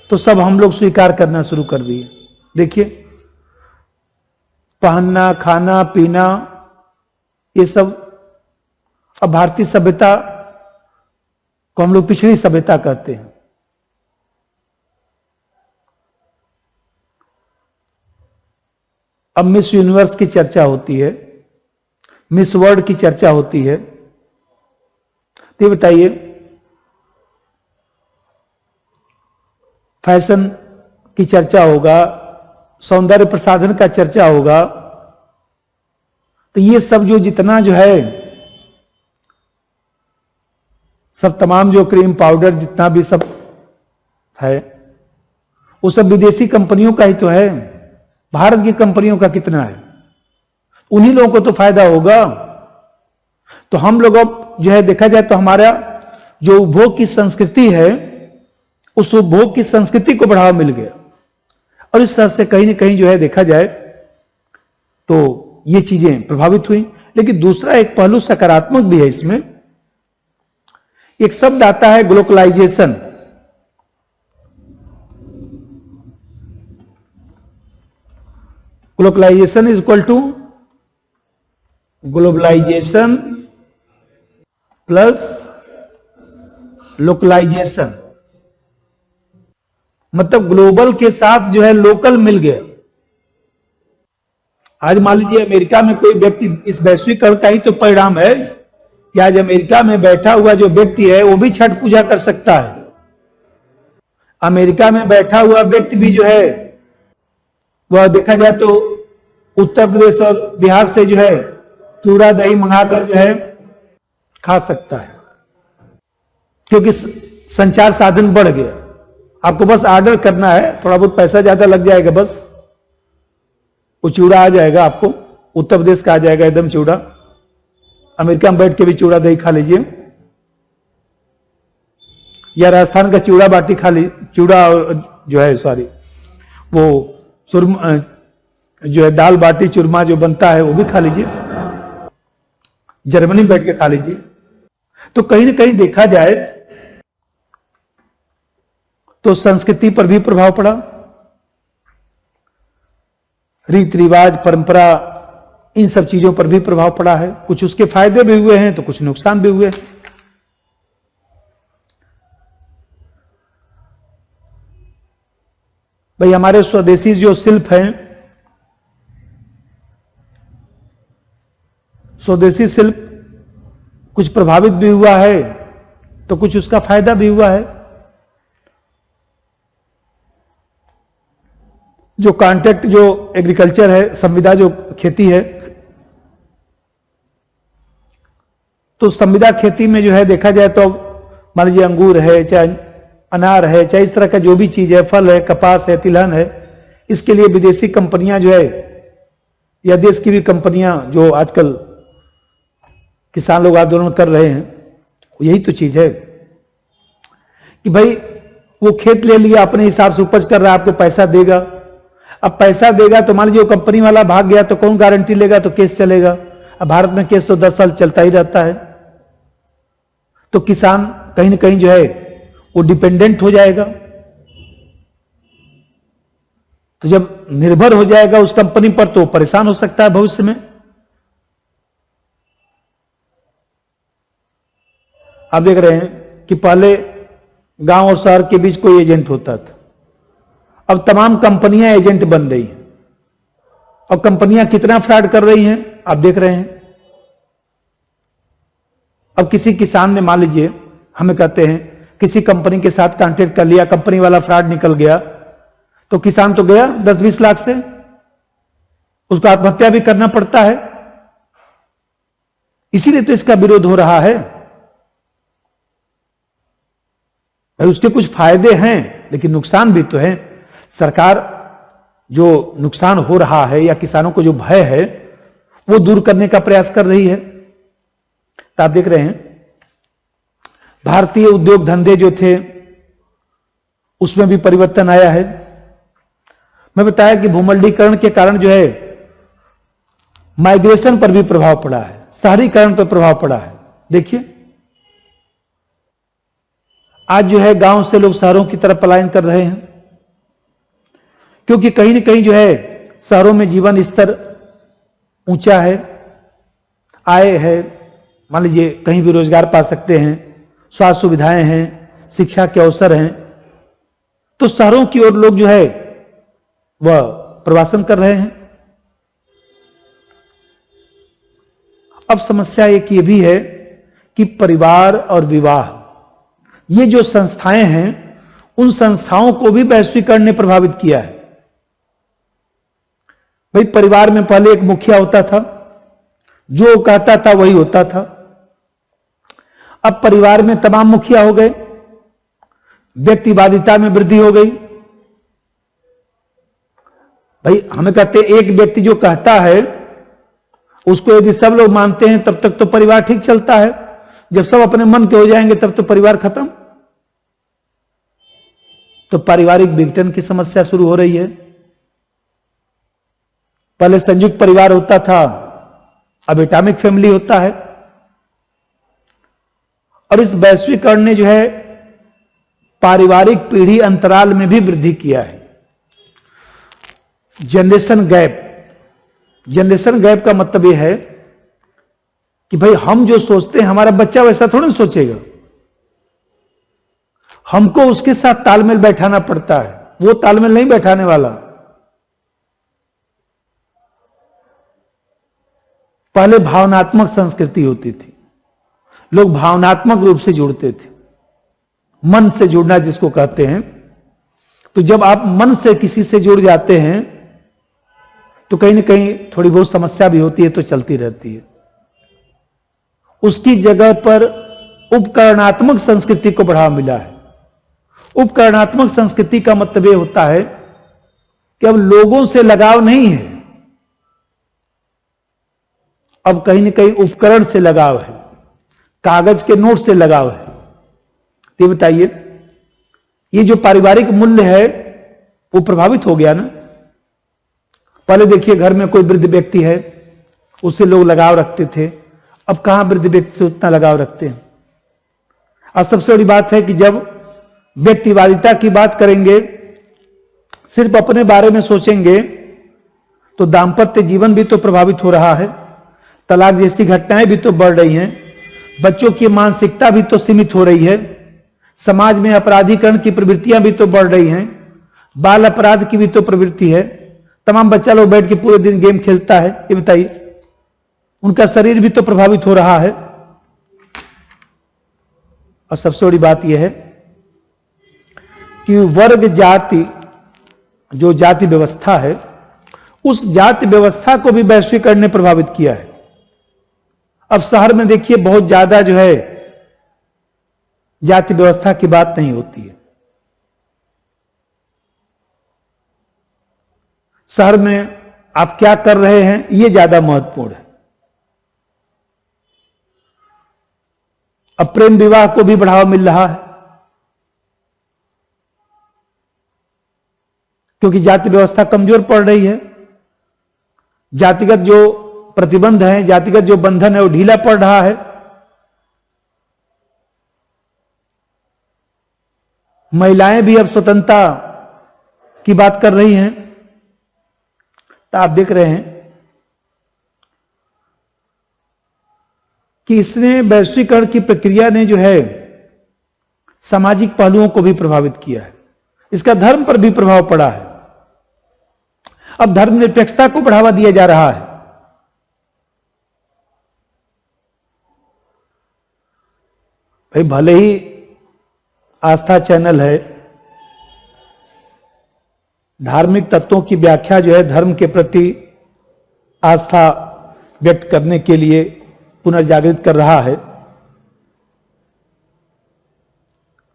तो सब हम लोग स्वीकार करना शुरू कर दिए। देखिए, पहनना, खाना, पीना, ये सब अब भारतीय सभ्यता को हम लोग पिछड़ी सभ्यता कहते हैं। अब मिस यूनिवर्स की चर्चा होती है, मिस वर्ल्ड की चर्चा होती है। तो ये बताइए, फैशन की चर्चा होगा, सौंदर्य प्रसाधन का चर्चा होगा। तो ये सब जो जितना जो है सब तमाम जो क्रीम पाउडर जितना भी सब है वो सब विदेशी कंपनियों का ही तो है। भारत की कंपनियों का कितना है? उन्हीं लोगों को तो फायदा होगा। तो हम लोग अब जो है देखा जाए तो हमारा जो उपभोग की संस्कृति है उस उपभोग की संस्कृति को बढ़ावा मिल गया, और इस तरह से कहीं ना कहीं जो है देखा जाए तो ये चीजें प्रभावित हुई। लेकिन दूसरा एक पहलू सकारात्मक भी है इसमें। एक शब्द आता है globalisation. Globalisation is equal to globalisation plus localisation. मतलब ग्लोबल के साथ जो है लोकल मिल गया। आज मान लीजिए अमेरिका में कोई व्यक्ति, इस वैश्वीकरण का ही तो परिणाम है कि आज अमेरिका में बैठा हुआ जो व्यक्ति है वो भी छठ पूजा कर सकता है। अमेरिका में बैठा हुआ व्यक्ति भी जो है वह देखा जाए तो उत्तर प्रदेश और बिहार से जो है चूड़ा दही मंगाकर जो है खा सकता है, क्योंकि संचार साधन बढ़ गया। आपको बस ऑर्डर करना है, थोड़ा बहुत पैसा ज्यादा लग जाएगा, बस वो चूड़ा आ जाएगा आपको, उत्तर प्रदेश का आ जाएगा एकदम चूड़ा। अमेरिका में बैठ के भी चूड़ा दही खा लीजिए, या राजस्थान का चूड़ा बाटी खा लीजिए, चूड़ा जो है सॉरी वो चूरमा जो है, दाल बाटी चूरमा जो बनता है वो भी खा लीजिए, जर्मनी में बैठ के खा लीजिए। तो कहीं ना कहीं देखा जाए तो संस्कृति पर भी प्रभाव पड़ा, रीति रिवाज परंपरा इन सब चीजों पर भी प्रभाव पड़ा है। कुछ उसके फायदे भी हुए हैं तो कुछ नुकसान भी हुए। भाई हमारे स्वदेशी जो शिल्प हैं, स्वदेशी शिल्प कुछ प्रभावित भी हुआ है तो कुछ उसका फायदा भी हुआ है। जो कॉन्ट्रैक्ट जो एग्रीकल्चर है, संविदा जो खेती है, तो संविदा खेती में जो है देखा जाए तो मान लीजिए अंगूर है, चाहे अनार है, चाहे इस तरह का जो भी चीज है, फल है, कपास है, तिलहन है, इसके लिए विदेशी कंपनियां जो है या देश की भी कंपनियां जो आजकल किसान लोग आंदोलन कर रहे हैं, यही तो चीज है कि भाई वो खेत ले लिया, अपने हिसाब से उपज कर रहा है, आपको पैसा देगा। अब पैसा देगा तो मान लीजिए वो कंपनी वाला भाग गया तो कौन गारंटी लेगा, तो केस चलेगा। अब भारत में केस तो 10 साल चलता ही रहता है। तो किसान कहीं ना कहीं जो है वो डिपेंडेंट हो जाएगा। तो जब निर्भर हो जाएगा उस कंपनी पर तो परेशान हो सकता है भविष्य में। आप देख रहे हैं कि पहले गांव और शहर के बीच कोई एजेंट होता था, अब तमाम कंपनियां एजेंट बन रही हैं। और कंपनियां कितना फ्रॉड कर रही हैं आप देख रहे हैं। अब किसी किसान ने मान लीजिए हमें कहते हैं किसी कंपनी के साथ कॉन्ट्रैक्ट कर लिया, कंपनी वाला फ्रॉड निकल गया, तो किसान तो गया 10-20 लाख से, उसको आत्महत्या भी करना पड़ता है। इसीलिए तो इसका विरोध हो रहा है। भाई उसके कुछ फायदे हैं लेकिन नुकसान भी तो है। सरकार जो नुकसान हो रहा है या किसानों को जो भय है वो दूर करने का प्रयास कर रही है। तो आप देख रहे हैं भारतीय उद्योग धंधे जो थे उसमें भी परिवर्तन आया है। मैं बताया कि भूमंडलीकरण के कारण जो है माइग्रेशन पर भी प्रभाव पड़ा है, शहरीकरण पर प्रभाव पड़ा है। देखिए आज जो है गांव से लोग शहरों की तरफ पलायन कर रहे हैं, क्योंकि कहीं ना कहीं जो है शहरों में जीवन स्तर ऊंचा है, आय है, मान लीजिए कहीं भी रोजगार पा सकते हैं, स्वास्थ्य सुविधाएं हैं, शिक्षा के अवसर हैं, तो शहरों की ओर लोग जो है वह प्रवासन कर रहे हैं। अब समस्या एक ये भी है कि परिवार और विवाह ये जो संस्थाएं हैं उन संस्थाओं को भी वैश्वीकरण ने प्रभावित किया है। भाई परिवार में पहले एक मुखिया होता था, जो कहता था वही होता था। अब परिवार में तमाम मुखिया हो गए, व्यक्तिवादिता में वृद्धि हो गई। भाई हमें कहते एक व्यक्ति जो कहता है उसको यदि सब लोग मानते हैं तब तक तो परिवार ठीक चलता है, जब सब अपने मन के हो जाएंगे तब तो परिवार खत्म। तो पारिवारिक विघटन की समस्या शुरू हो रही है। पहले संयुक्त परिवार होता था, अब एटॉमिक फैमिली होता है। और इस वैश्वीकरण ने जो है पारिवारिक पीढ़ी अंतराल में भी वृद्धि किया है। जनरेशन गैप, जनरेशन गैप का मतलब यह है कि भाई हम जो सोचते हैं हमारा बच्चा वैसा थोड़ा सोचेगा, हमको उसके साथ तालमेल बैठाना पड़ता है, वो तालमेल नहीं बैठाने वाला। पहले भावनात्मक संस्कृति होती थी, लोग भावनात्मक रूप से जुड़ते थे, मन से जुड़ना जिसको कहते हैं। तो जब आप मन से किसी से जुड़ जाते हैं तो कहीं ना कहीं थोड़ी बहुत समस्या भी होती है, तो चलती रहती है। उसकी जगह पर उपकरणात्मक संस्कृति को बढ़ावा मिला है। उपकरणात्मक संस्कृति का मतलब यह होता है कि अब लोगों से लगाव नहीं है, अब कहीं ना कहीं उपकरण से लगाव है, कागज के नोट से लगाव है। ये बताइए, ये जो पारिवारिक मूल्य है वो प्रभावित हो गया ना। पहले देखिए घर में कोई वृद्ध व्यक्ति है, उससे लोग लगाव रखते थे, अब कहां वृद्ध व्यक्ति से उतना लगाव रखते हैं। और सबसे बड़ी बात है कि जब व्यक्तिवादिता की बात करेंगे, सिर्फ अपने बारे में सोचेंगे, तो दाम्पत्य जीवन भी तो प्रभावित हो रहा है, तलाक जैसी घटनाएं भी तो बढ़ रही हैं, बच्चों की मानसिकता भी तो सीमित हो रही है, समाज में अपराधीकरण की प्रवृत्तियां भी तो बढ़ रही हैं, बाल अपराध की भी तो प्रवृत्ति है। तमाम बच्चा लोग बैठ के पूरे दिन गेम खेलता है, ये बताइए, उनका शरीर भी तो प्रभावित हो रहा है। और सबसे बड़ी बात यह है कि वर्ग जाति, जो जाति व्यवस्था है, उस जाति व्यवस्था को भी वैश्वीकरण ने प्रभावित किया है। अब शहर में देखिए बहुत ज्यादा जो है जाति व्यवस्था की बात नहीं होती है। शहर में आप क्या कर रहे हैं यह ज्यादा महत्वपूर्ण है। अब प्रेम विवाह को भी बढ़ावा मिल रहा है, क्योंकि जाति व्यवस्था कमजोर पड़ रही है। जातिगत जो प्रतिबंध है, जातिगत जो बंधन है, वो ढीला पड़ रहा है। महिलाएं भी अब स्वतंत्रता की बात कर रही हैं। तो आप देख रहे हैं कि इसने वैश्वीकरण की प्रक्रिया ने जो है सामाजिक पहलुओं को भी प्रभावित किया है। इसका धर्म पर भी प्रभाव पड़ा है। अब धर्मनिरपेक्षता को बढ़ावा दिया जा रहा है। भाई भले ही आस्था चैनल है, धार्मिक तत्वों की व्याख्या जो है धर्म के प्रति आस्था व्यक्त करने के लिए पुनर्जागृत कर रहा है,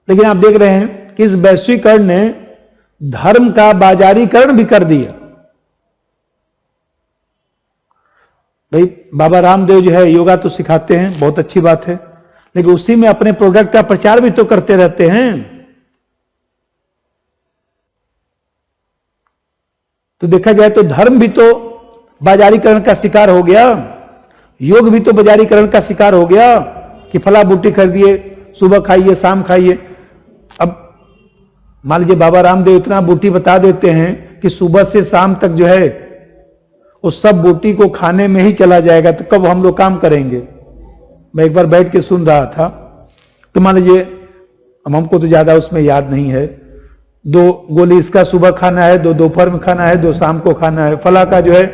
लेकिन आप देख रहे हैं कि इस वैश्वीकरण ने धर्म का बाजारीकरण भी कर दिया। भाई बाबा रामदेव जो है योगा तो सिखाते हैं, बहुत अच्छी बात है, लेकिन उसी में अपने प्रोडक्ट का प्रचार भी तो करते रहते हैं। तो देखा जाए तो धर्म भी तो बाजारीकरण का शिकार हो गया, योग भी तो बाजारीकरण का शिकार हो गया कि फला बूटी खरीदिए, सुबह खाइए, शाम खाइए। अब मान लीजिए बाबा रामदेव इतना बूटी बता देते हैं कि सुबह से शाम तक जो है उस सब बूटी को खाने में ही चला जाएगा, तो कब हम लोग काम करेंगे। मैं एक बार बैठ के सुन रहा था, तो मान लीजिए हमको तो ज्यादा उसमें याद नहीं है, 2 गोली इसका सुबह खाना है, 2 दोपहर में खाना है, 2 शाम को खाना है, फला का जो है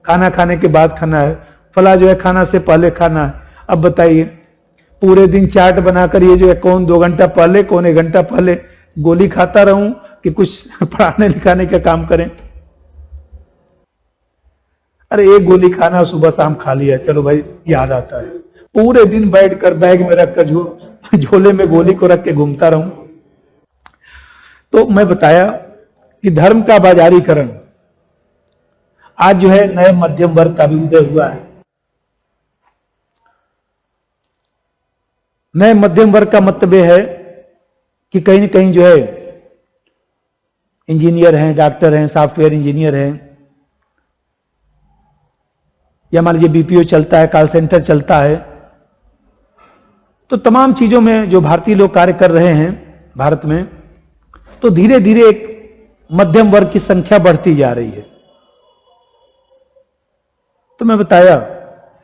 खाना खाने के बाद खाना है, फला जो है खाना से पहले खाना है। अब बताइए पूरे दिन चार्ट बनाकर ये जो है कौन 2 घंटा पहले, कौन 1 घंटा पहले गोली खाता रहूं कि कुछ पढ़ाने लिखाने का काम करें। अरे एक गोली खाना सुबह शाम खा लिया, चलो भाई याद आता है। पूरे दिन बैठकर बैग में रखकर झोले में गोली को रख के घूमता रहूं। तो मैं बताया कि धर्म का बाजारीकरण आज जो है नए मध्यम वर्ग का भी उदय हुआ है। नए मध्यम वर्ग का मतलब यह है कि कहीं न कहीं जो है इंजीनियर हैं, डॉक्टर हैं, सॉफ्टवेयर इंजीनियर हैं, या मान लीजिए बीपीओ चलता है, कॉल सेंटर चलता है। तो तमाम चीजों में जो भारतीय लोग कार्य कर रहे हैं भारत में, तो धीरे धीरे एक मध्यम वर्ग की संख्या बढ़ती जा रही है। तो मैं बताया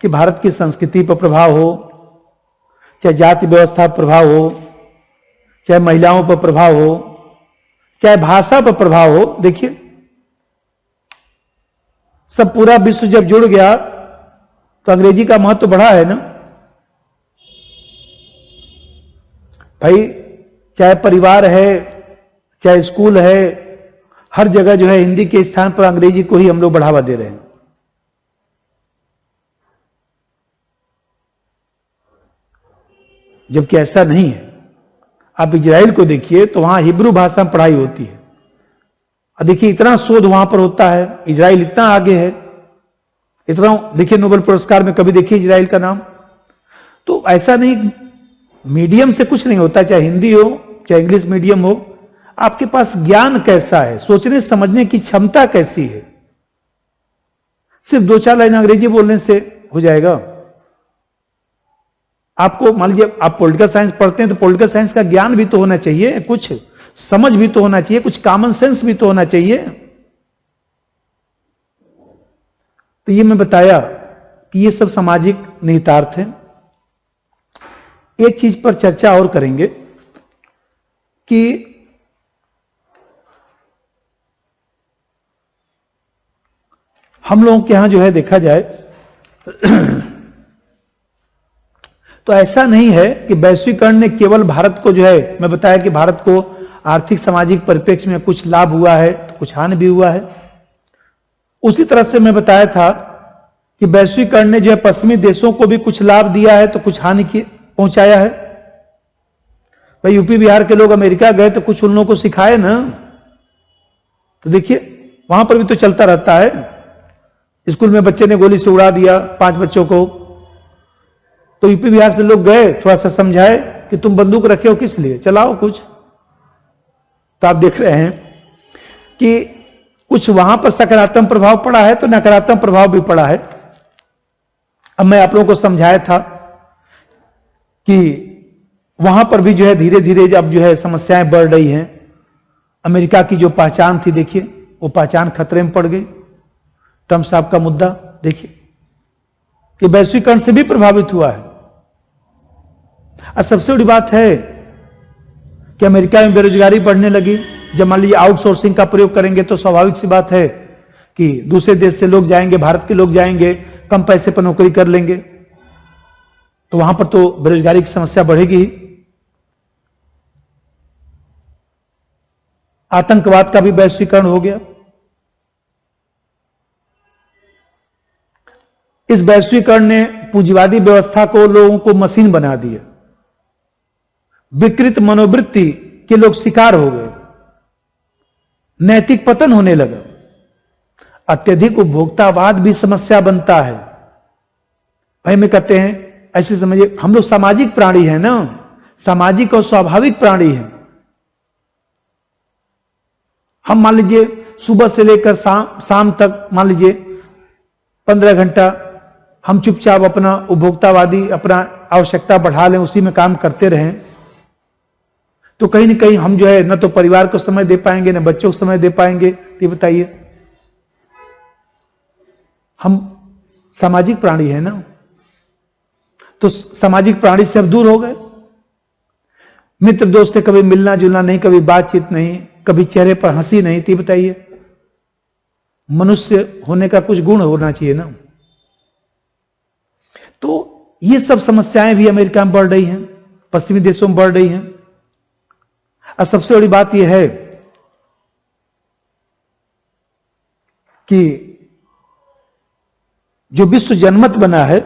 कि भारत की संस्कृति पर प्रभाव हो, चाहे जाति व्यवस्था पर प्रभाव हो, चाहे महिलाओं पर प्रभाव हो, चाहे भाषा पर प्रभाव हो, देखिए सब पूरा विश्व जब जुड़ गया तो अंग्रेजी का महत्व बढ़ा है ना भाई। चाहे परिवार है, चाहे स्कूल है, हर जगह जो है हिंदी के स्थान पर अंग्रेजी को ही हम लोग बढ़ावा दे रहे हैं। जबकि ऐसा नहीं है। आप इजराइल को देखिए तो वहां हिब्रू भाषा में पढ़ाई होती है। और देखिए इतना शोध वहां पर होता है, इजराइल इतना आगे है, इतना देखिए नोबेल पुरस्कार में कभी देखिए इजराइल का नाम। तो ऐसा नहीं, मीडियम से कुछ नहीं होता, चाहे हिंदी हो चाहे इंग्लिश मीडियम हो, आपके पास ज्ञान कैसा है, सोचने समझने की क्षमता कैसी है। सिर्फ 2-4 लाइन अंग्रेजी बोलने से हो जाएगा? आपको मान लीजिए आप पॉलिटिकल साइंस पढ़ते हैं तो पॉलिटिकल साइंस का ज्ञान भी तो होना चाहिए, कुछ समझ भी तो होना चाहिए, कुछ कॉमन सेंस भी तो होना चाहिए। तो ये मैं बताया कि ये सब सामाजिक निहितार्थ हैं। एक चीज पर चर्चा और करेंगे कि हम लोगों के यहां जो है देखा जाए तो ऐसा नहीं है कि वैश्वीकरण ने केवल भारत को जो है, मैं बताया कि भारत को आर्थिक सामाजिक परिप्रेक्ष्य में कुछ लाभ हुआ है तो कुछ हानि भी हुआ है। उसी तरह से मैं बताया था कि वैश्वीकरण ने जो है पश्चिमी देशों को भी कुछ लाभ दिया है तो कुछ हानि पहुंचाया है। भाई यूपी बिहार के लोग अमेरिका गए तो कुछ उन लोगों को सिखाए ना, तो देखिए वहां पर भी तो चलता रहता है। स्कूल में बच्चे ने गोली से उड़ा दिया 5 बच्चों को, तो यूपी बिहार से लोग गए, थोड़ा सा समझाए कि तुम बंदूक रखे हो किस लिए, चलाओ कुछ। तो आप देख रहे हैं कि कुछ वहां पर सकारात्मक प्रभाव पड़ा है तो नकारात्मक प्रभाव भी पड़ा है। अब मैं आप लोगों को समझाया था कि वहां पर भी जो है धीरे धीरे अब जो है समस्याएं बढ़ रही हैं। अमेरिका की जो पहचान थी देखिए वो पहचान खतरे में पड़ गई। ट्रंप साहब का मुद्दा देखिए कि वैश्वीकरण से भी प्रभावित हुआ है। और सबसे बड़ी बात है कि अमेरिका में बेरोजगारी बढ़ने लगी। जब मान लीजिए आउटसोर्सिंग का प्रयोग करेंगे तो स्वाभाविक सी बात है कि दूसरे देश से लोग जाएंगे, भारत के लोग जाएंगे, कम पैसे पर नौकरी कर लेंगे, तो वहां पर तो बेरोजगारी की समस्या बढ़ेगी। आतंकवाद का भी वैश्वीकरण हो गया। इस वैश्वीकरण ने पूंजीवादी व्यवस्था को लोगों को मशीन बना दिया। विकृत मनोवृत्ति के लोग शिकार हो गए, नैतिक पतन होने लगा। अत्यधिक उपभोक्तावाद भी समस्या बनता है। भाई में कहते हैं ऐसे समझिए, हम लोग सामाजिक प्राणी हैं ना, सामाजिक और स्वाभाविक प्राणी हैं। हम मान लीजिए सुबह से लेकर शाम तक मान लीजिए 15 घंटा हम चुपचाप अपना उपभोक्तावादी अपना आवश्यकता बढ़ा लें, उसी में काम करते रहें, तो कहीं ना कहीं हम जो है न तो परिवार को समय दे पाएंगे न बच्चों को समय दे पाएंगे। ये बताइए, हम सामाजिक प्राणी हैं ना, तो सामाजिक प्राणी से अब दूर हो गए। मित्र दोस्त से कभी मिलना जुलना नहीं, कभी बातचीत नहीं, कभी चेहरे पर हंसी नहीं। तो बताइए, मनुष्य होने का कुछ गुण होना चाहिए ना। तो ये सब समस्याएं भी अमेरिका में बढ़ रही हैं, पश्चिमी देशों में बढ़ रही हैं। और सबसे बड़ी बात यह है कि जो विश्व जनमत बना है,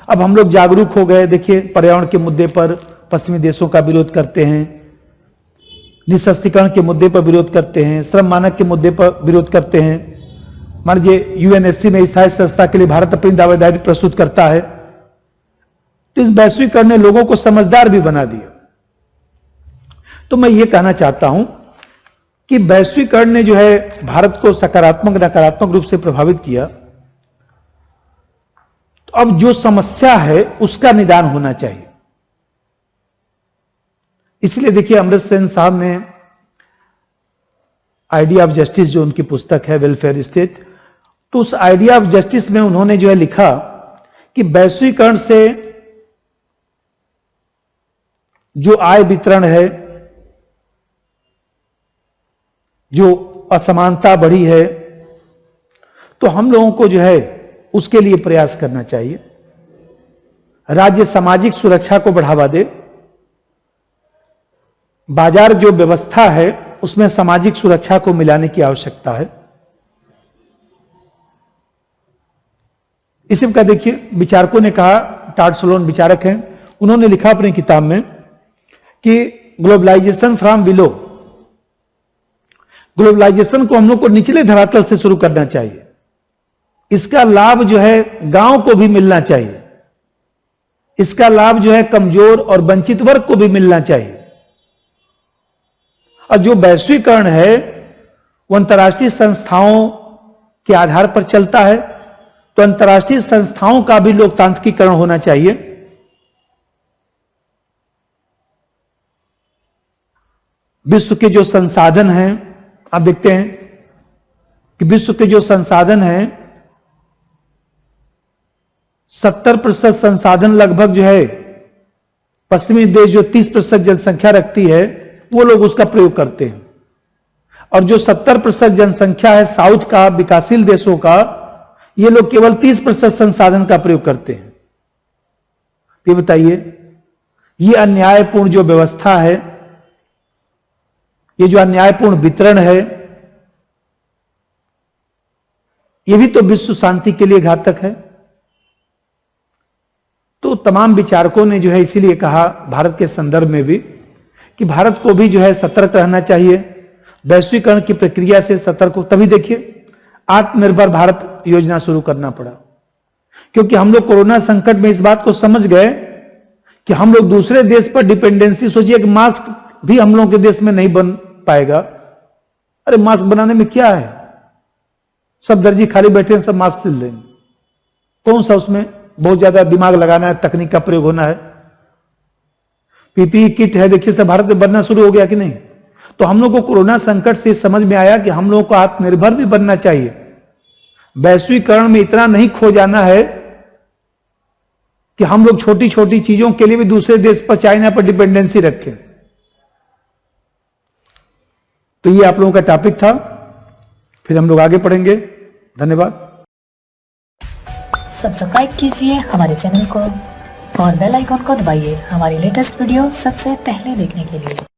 अब हम लोग जागरूक हो गए। देखिए पर्यावरण के मुद्दे पर पश्चिमी देशों का विरोध करते हैं, निःशस्त्रीकरण के मुद्दे पर विरोध करते हैं, श्रम मानक के मुद्दे पर विरोध करते हैं। मान लीजिए यूएनएससी में स्थायी संस्था के लिए भारत अपनी दावेदारी प्रस्तुत करता है। तो इस वैश्वीकरण ने लोगों को समझदार भी बना दिया। तो मैं ये कहना चाहता हूं कि वैश्वीकरण ने जो है भारत को सकारात्मक नकारात्मक रूप से प्रभावित किया। तो अब जो समस्या है उसका निदान होना चाहिए। इसलिए देखिए अमृत सेन साहब ने आइडिया ऑफ जस्टिस, जो उनकी पुस्तक है वेलफेयर स्टेट, तो उस आइडिया ऑफ जस्टिस में उन्होंने जो है लिखा कि वैश्वीकरण से जो आय वितरण है, जो असमानता बढ़ी है, तो हम लोगों को जो है उसके लिए प्रयास करना चाहिए। राज्य सामाजिक सुरक्षा को बढ़ावा दे, बाजार जो व्यवस्था है उसमें सामाजिक सुरक्षा को मिलाने की आवश्यकता है। इसी का देखिए विचारकों ने कहा, टॉड सोलोन विचारक हैं, उन्होंने लिखा अपनी किताब में कि ग्लोबलाइजेशन फ्रॉम बिलो, ग्लोबलाइजेशन को हम लोग को निचले धरातल से शुरू करना चाहिए। इसका लाभ जो है गांव को भी मिलना चाहिए, इसका लाभ जो है कमजोर और वंचित वर्ग को भी मिलना चाहिए। और जो वैश्वीकरण है वो अंतर्राष्ट्रीय संस्थाओं के आधार पर चलता है, तो अंतर्राष्ट्रीय संस्थाओं का भी लोकतांत्रिकीकरण होना चाहिए। विश्व के जो संसाधन हैं, आप देखते हैं कि विश्व के जो संसाधन हैं 70% संसाधन लगभग जो है पश्चिमी देश जो 30% जनसंख्या रखती है वो लोग उसका प्रयोग करते हैं, और जो 70% जनसंख्या है साउथ का विकासशील देशों का, ये लोग केवल 30% संसाधन का प्रयोग करते हैं। ये बताइए, ये अन्यायपूर्ण जो व्यवस्था है, ये जो अन्यायपूर्ण वितरण है, ये भी तो विश्व शांति के लिए घातक है। तो तमाम विचारकों ने जो है इसीलिए कहा भारत के संदर्भ में भी कि भारत को भी जो है सतर्क रहना चाहिए वैश्वीकरण की प्रक्रिया से सतर्क हो। तभी देखिए आत्मनिर्भर भारत योजना शुरू करना पड़ा, क्योंकि हम लोग कोरोना संकट में इस बात को समझ गए कि हम लोग दूसरे देश पर डिपेंडेंसी, सोचिए कि मास्क भी हम लोगों के देश में नहीं बन पाएगा। अरे मास्क बनाने में क्या है, सब दर्जी खाली बैठे हैं, सब मास्क सिल लेंगे, कौन सा उसमें बहुत ज्यादा दिमाग लगाना है, तकनीक का प्रयोग होना है। पीपीई किट है, देखिए सब भारत में बनना शुरू हो गया कि नहीं। तो हम लोग को कोरोना संकट से समझ में आया कि हम लोगों को आत्मनिर्भर भी बनना चाहिए, वैश्वीकरण में इतना नहीं खो जाना है कि हम लोग छोटी छोटी चीजों के लिए भी दूसरे देश पर, चाइना पर डिपेंडेंसी रखें। तो ये आप लोगों का टॉपिक था, फिर हम लोग आगे पढ़ेंगे। धन्यवाद। सब्सक्राइब कीजिए हमारे चैनल को और बेल आइकॉन को दबाइए हमारी लेटेस्ट वीडियो सबसे पहले देखने के लिए।